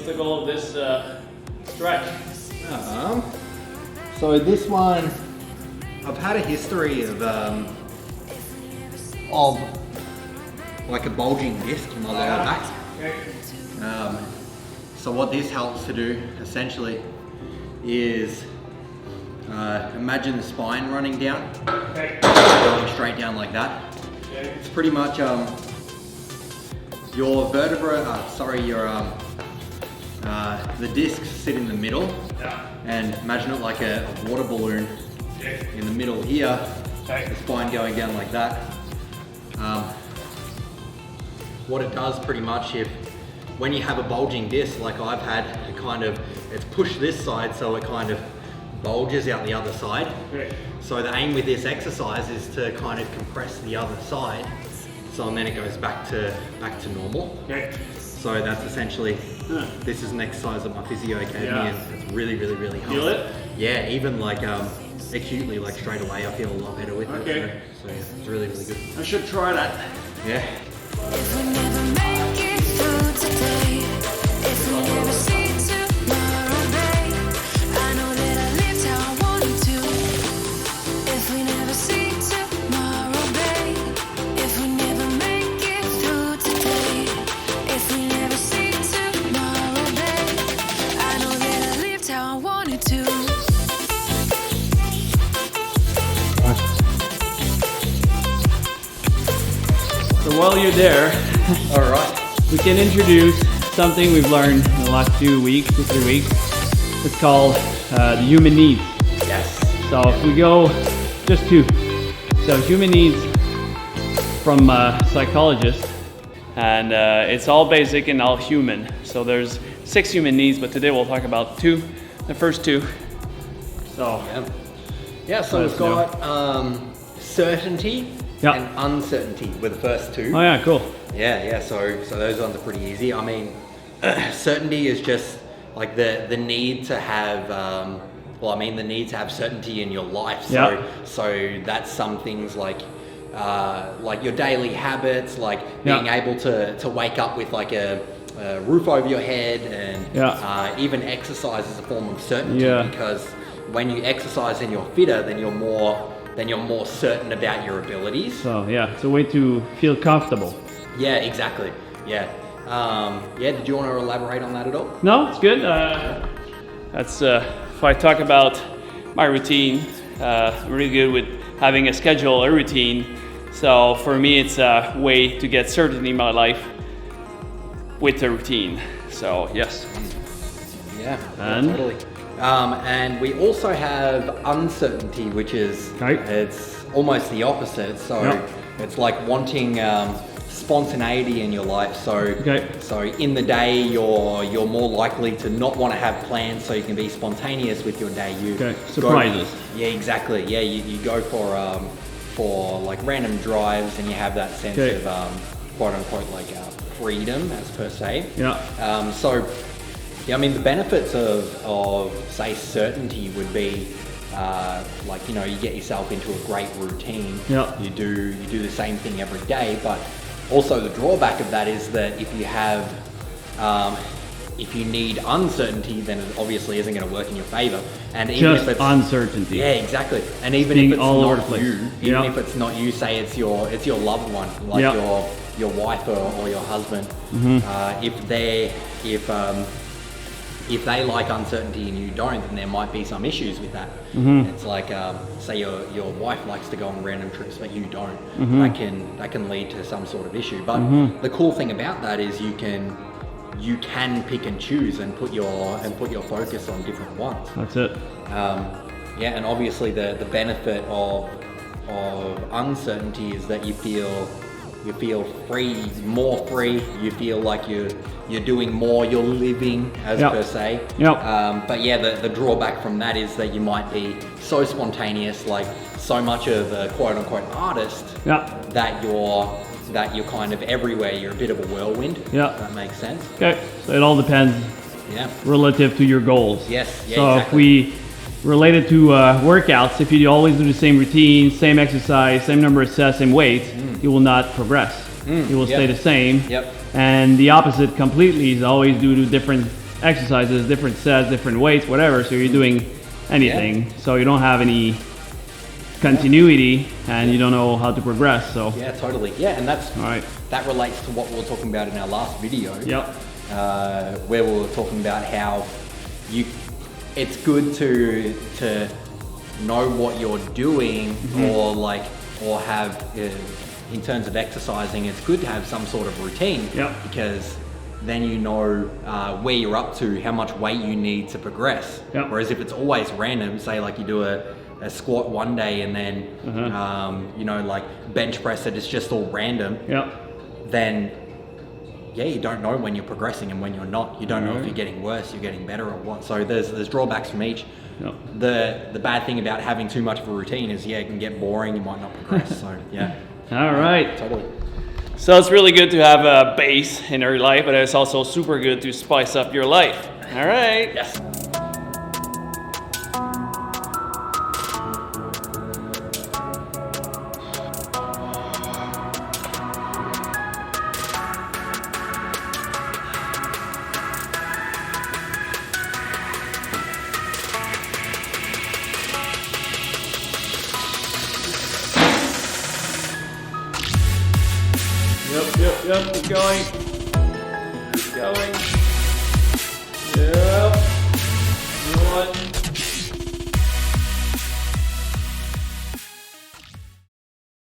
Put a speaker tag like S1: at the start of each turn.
S1: the goal of this stretch?
S2: So this one, I've had a history of like a bulging disc in my lower back.
S1: Okay.
S2: So what this helps to do essentially is imagine the spine running down,
S1: Okay.
S2: going straight down like that.
S1: Okay.
S2: It's pretty much your vertebra, the discs sit in the middle,
S1: Yeah.
S2: and imagine it like a water balloon
S1: Okay.
S2: in the middle here,
S1: Okay.
S2: the spine going down like that. What it does pretty much, when you have a bulging disc like I've had, it's pushed this side so it kind of bulges out the other side.
S1: Okay.
S2: So the aim with this exercise is to kind of compress the other side, so and then it goes back to normal.
S1: Okay.
S2: So that's essentially, this is an exercise at my physio academy,
S1: Yeah.
S2: and it's really helpful.
S1: Feel it?
S2: Yeah, even like acutely, like straight away, I feel a lot better with
S1: Okay.
S2: it. So yeah, it's really good.
S1: I should try that.
S2: Yeah.
S3: If we never make it through today, if we never see tomorrow, babe, I know that I lived how I wanted to. If we never see tomorrow, babe, if we never make it through today, if we never see tomorrow, babe, I know that I lived how I wanted to.
S1: So while you're there,
S2: All right.
S1: we can introduce something we've learned in the last 2 weeks, 2 3 weeks. It's called the human needs.
S2: Yes.
S1: So if we go just to, so human needs from a psychologist, and it's all basic and all human. So there's 6 human needs, but today we'll talk about 2, the first 2. So
S2: Yeah. So
S1: Let
S2: we've
S1: us know.
S2: got certainty
S1: Yeah.
S2: and uncertainty were the first 2.
S1: oh yeah, cool.
S2: Yeah. So those ones are pretty easy. I mean, certainty is just like the need to have. The need to have certainty in your life. So
S1: Yeah.
S2: so that's some things like your daily habits, like being
S1: Yeah.
S2: able to wake up with like a roof over your head, and
S1: Yeah.
S2: even exercise is a form of certainty,
S1: Yeah.
S2: because when you exercise and you're fitter, then you're more certain about your abilities.
S1: So yeah, it's a way to feel comfortable.
S2: Yeah, exactly. Yeah. Did you want to elaborate on that at all?
S1: No, it's good. That's if I talk about my routine, I'm really good with having a schedule, a routine. So for me, it's a way to get certainty in my life with the routine. So yes.
S2: Yeah,
S1: And?
S2: totally. And we also have uncertainty, which is
S1: Right.
S2: it's almost the opposite. So
S1: Yeah.
S2: it's like wanting spontaneity in your life. So
S1: Okay.
S2: so in the day, you're more likely to not want to have plans, so you can be spontaneous with your day. You
S1: Okay,
S2: go-
S1: surprises.
S2: Yeah, exactly. Yeah, you go for like random drives, and you have that sense
S1: Okay.
S2: of quote unquote like freedom, as per se.
S1: Yeah.
S2: Yeah, I mean, the benefits of say certainty would be you get yourself into a great routine.
S1: Yeah.
S2: You do the same thing every day, but also the drawback of that is that if you need uncertainty, then it obviously isn't going to work in your favor. And even
S1: Just
S2: if it's
S1: uncertainty.
S2: yeah, exactly. And even
S1: Being
S2: if it's
S1: all over the
S2: not
S1: place.
S2: you, even
S1: Yeah.
S2: if it's not you, say it's your loved one, like
S1: Yeah.
S2: your wife or your husband.
S1: Mm-hmm.
S2: If they like uncertainty and you don't, then there might be some issues with that.
S1: Mm-hmm.
S2: It's like say your wife likes to go on random trips but you don't.
S1: Mm-hmm.
S2: That can lead to some sort of issue. But the cool thing about that is you can pick and choose and put your focus on different ones.
S1: That's it.
S2: And obviously the benefit of uncertainty is that you feel free, more free. You feel like you're doing more. You're living, as
S1: Yep.
S2: per se.
S1: Yep.
S2: But yeah, the drawback from that is that you might be so spontaneous, like so much of a quote unquote artist,
S1: Yeah.
S2: that you're kind of everywhere. You're a bit of a whirlwind.
S1: Yeah.
S2: If that makes sense.
S1: Okay. So it all depends
S2: Yeah.
S1: relative to your goals.
S2: Yes. Yeah.
S1: So
S2: exactly.
S1: if we relate it to workouts, if you always do the same routine, same exercise, same number of sets, same weight, you will not progress. You will stay
S2: Yep.
S1: the same.
S2: Yep.
S1: And the opposite completely is always do different exercises, different sets, different weights, whatever. So you're doing anything. So you don't have any continuity and you don't know how to progress. So
S2: Yeah, totally. Yeah, and that's
S1: all right.
S2: that relates to what we were talking about in our last video.
S1: Yep.
S2: Where we were talking about how it's good to know what you're doing, or have in terms of exercising, it's good to have some sort of routine.
S1: Yep.
S2: Because then you know where you're up to, how much weight you need to progress.
S1: Yep.
S2: Whereas if it's always random, say like you do a squat one day and then like bench press it, it's just all random.
S1: Yep.
S2: Then you don't know when you're progressing and when you're not. You don't know if you're getting worse, you're getting better, or what. So there's drawbacks from each.
S1: Yep.
S2: The bad thing about having too much of a routine is it can get boring. You might not progress. So yeah.
S1: All right.
S2: Totally.
S1: So it's really good to have a base in your life, but it's also super good to spice up your life. All right.
S2: Yes.
S1: Yep. Keep going. Keep going. Yep. One.